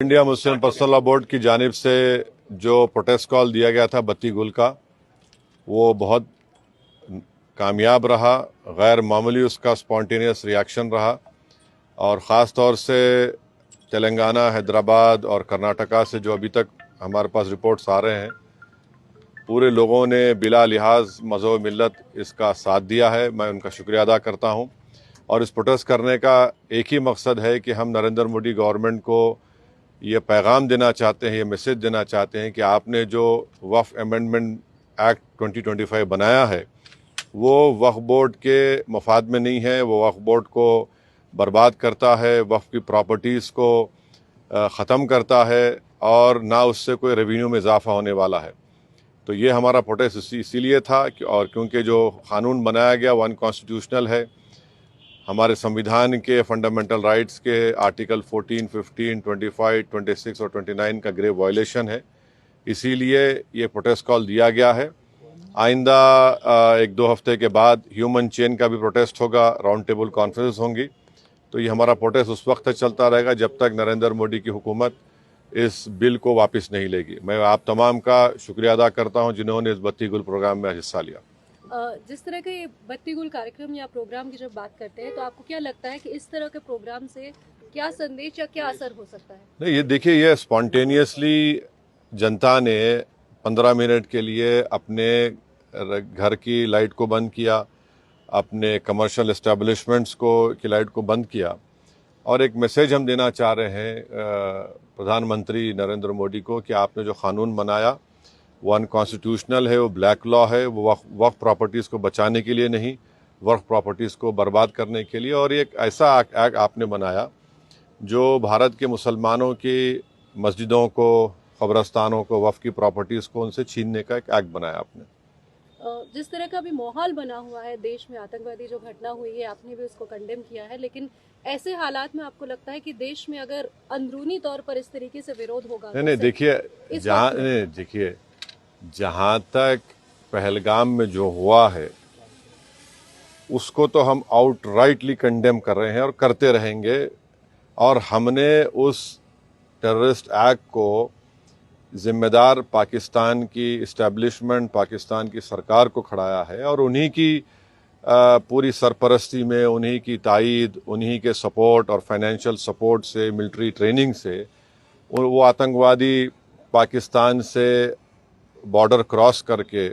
India Muslim personal law board की जानिब से जो प्रोटेस्ट कॉल दिया गया था बत्ती गुल का, वो बहुत कामयाब रहा। गैर मामूली उसका स्पॉन्टेनियस रिएक्शन रहा और ख़ास तौर से तेलंगाना, हैदराबाद और कर्नाटका से जो अभी तक हमारे पास रिपोर्ट्स आ रहे हैं, पूरे लोगों ने बिला लिहाज मज़हब मिल्लत इसका साथ दिया है। मैं उनका शुक्रिया अदा करता हूं। और इस प्रोटेस्ट करने का एक ही मकसद है कि हम नरेंद्र मोदी गवर्नमेंट को ये पैगाम देना चाहते हैं, ये मैसेज देना चाहते हैं कि आपने जो वक्फ अमेंडमेंट एक्ट 2025 बनाया है वो वक्फ बोर्ड के मफाद में नहीं है। वो वक्फ बोर्ड को बर्बाद करता है, वक्फ की प्रॉपर्टीज़ को ख़त्म करता है और ना उससे कोई रेवेन्यू में इजाफा होने वाला है। तो ये हमारा प्रोटेस्ट इसीलिए था और क्योंकि जो कानून बनाया गया वो अनकॉन्स्टिट्यूशनल है, हमारे संविधान के फंडामेंटल राइट्स के आर्टिकल 14, 15, 25, 26 और 29 का ग्रेव वायलेशन है। इसीलिए ये प्रोटेस्ट कॉल दिया गया है। आइंदा 1-2 हफ्ते के बाद ह्यूमन चेन का भी प्रोटेस्ट होगा, राउंड टेबल कॉन्फ्रेंस होंगी। तो ये हमारा प्रोटेस्ट उस वक्त तक चलता रहेगा जब तक नरेंद्र मोदी की हुकूमत इस बिल को वापस नहीं लेगी। मैं आप तमाम का शुक्रिया अदा करता हूं जिन्होंने इस बत्ती गुल प्रोग्राम में हिस्सा लिया। जिस तरह के बत्ती गुल कार्यक्रम या प्रोग्राम की जब बात करते हैं तो आपको क्या लगता है कि इस तरह के प्रोग्राम से क्या संदेश या क्या असर हो सकता है? नहीं, ये देखिए, ये स्पॉन्टेनियसली जनता ने 15 मिनट के लिए अपने घर की लाइट को बंद किया, अपने कमर्शियल एस्टेब्लिशमेंट्स को की लाइट को बंद किया और एक मैसेज हम देना चाह रहे हैं प्रधानमंत्री नरेंद्र मोदी को कि आपने जो कानून बनाया वो अनकॉन्स्टिट्यूशनल है, वो ब्लैक लॉ है, वो वक्फ प्रॉपर्टीज़ को बचाने के लिए नहीं, वक्फ प्रॉपर्टीज़ को बर्बाद करने के लिए। और एक ऐसा एक्ट आपने बनाया जो भारत के मुसलमानों की मस्जिदों को, कब्रस्तानों को, वक्फ की प्रॉपर्टीज़ को उनसे छीनने का एक एक्ट बनाया आपने। जिस तरह का भी माहौल बना हुआ है देश में, आतंकवादी जो घटना हुई है आपने भी उसको कंडेम किया है, लेकिन ऐसे हालात में आपको लगता है कि देश में अगर अंदरूनी तौर पर इस तरीके से विरोध होगा? नहीं, देखिए, जहाँ तक पहलगाम में जो हुआ है उसको तो हम आउटराइटली कंडेम कर रहे हैं और करते रहेंगे। और हमने उस टेररिस्ट एक्ट को जिम्मेदार पाकिस्तान की इस्टेब्लिशमेंट, पाकिस्तान की सरकार को खड़ाया है और उन्हीं की पूरी सरपरस्ती में, उन्हीं की तायीद, उन्हीं के सपोर्ट और फाइनेंशियल सपोर्ट से, मिलिट्री ट्रेनिंग से वो आतंकवादी पाकिस्तान से बॉर्डर क्रॉस करके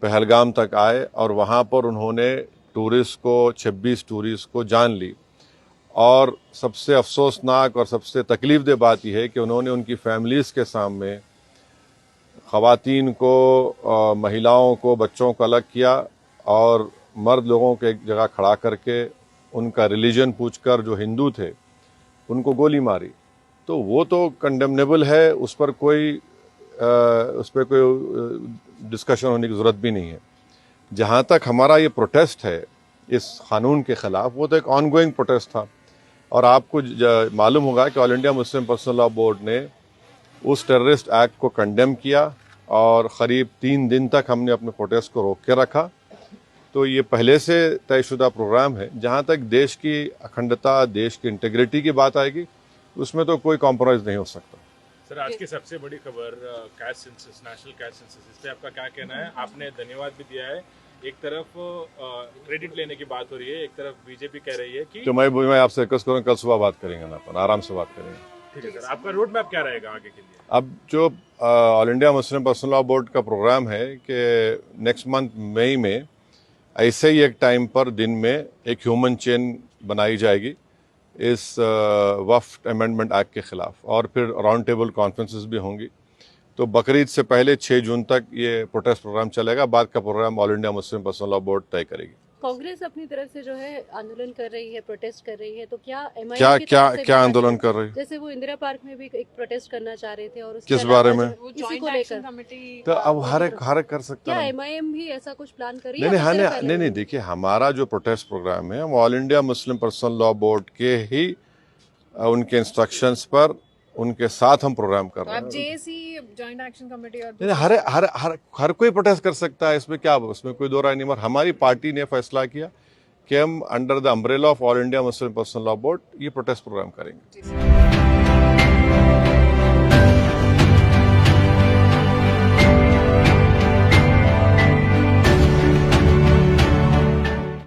पहलगाम तक आए और वहाँ पर उन्होंने 26 टूरिस्ट को जान ली। और सबसे अफसोसनाक और सबसे तकलीफदेह बात यह है कि उन्होंने उनकी फैमिलीज़ के सामने ख़वातीन को, महिलाओं को, बच्चों को अलग किया और मर्द लोगों को एक जगह खड़ा करके उनका रिलीजन पूछकर, जो हिंदू थे, उनको गोली मारी। तो वो तो कंडेमनेबल है, उस पर कोई डिस्कशन होने की ज़रूरत भी नहीं है। जहाँ तक हमारा ये प्रोटेस्ट है इस कानून के ख़िलाफ़, वो तो एक ऑनगोइंग प्रोटेस्ट था। और आपको मालूम होगा कि all India Muslim personal law board ने उस टेररिस्ट एक्ट को कंडेम किया और क़रीब 3 दिन तक हमने अपने प्रोटेस्ट को रोक के रखा। तो ये पहले से तयशुदा प्रोग्राम है। जहाँ तक देश की अखंडता, देश की इंटीग्रिटी की बात आएगी, उसमें तो कोई कॉम्प्रोमाइज़ नहीं हो सकता। सर, आज की सबसे बड़ी खबर caste census, national caste census, इस पे आपका क्या कहना है? आपने धन्यवाद भी दिया है, एक तरफ क्रेडिट लेने की बात हो रही है, एक तरफ बीजेपी कह रही है कि तो मैं आपसे रिक्वेस्ट करूँ, कल सुबह बात करेंगे ना, अपन आराम से बात करेंगे। ठीक है सर, आपका रोड मैप क्या रहेगा आगे के लिए? अब जो all India Muslim personal law board का प्रोग्राम है कि नेक्स्ट मंथ मई में ऐसे ही एक टाइम पर दिन में एक ह्यूमन चेन बनाई जाएगी इस वक्फ अमेंडमेंट एक्ट के खिलाफ और फिर राउंड टेबल कॉन्फ्रेंसेस भी होंगी। तो बकरीद से पहले 6 जून तक ये प्रोटेस्ट प्रोग्राम चलेगा। बाद का program all India Muslim personal law board तय करेगी। कांग्रेस अपनी तरफ से जो है आंदोलन कर रही है, प्रोटेस्ट कर रही है, तो क्या क्या आंदोलन कर रही है? जैसे वो इंदिरा पार्क में भी एक प्रोटेस्ट करना चाह रहे थे और किस बारे में? इसी को लेकर तो अब हर एक कर सकता क्या है। MIM भी ऐसा कुछ प्लान कर रही है? नहीं, देखिए, हमारा जो प्रोटेस्ट प्रोग्राम है वो all India Muslim personal law board के ही उनके इंस्ट्रक्शंस पर, उनके साथ हम प्रोग्राम कर रहे हैं। जेएसी जॉइंट एक्शन कमेटी और हर कोई प्रोटेस्ट कर सकता है, इसमें क्या, उसमें कोई दो राय नहीं। मगर हमारी पार्टी ने फैसला किया कि हम under the umbrella of all India Muslim personal law board ये प्रोटेस्ट प्रोग्राम करेंगे।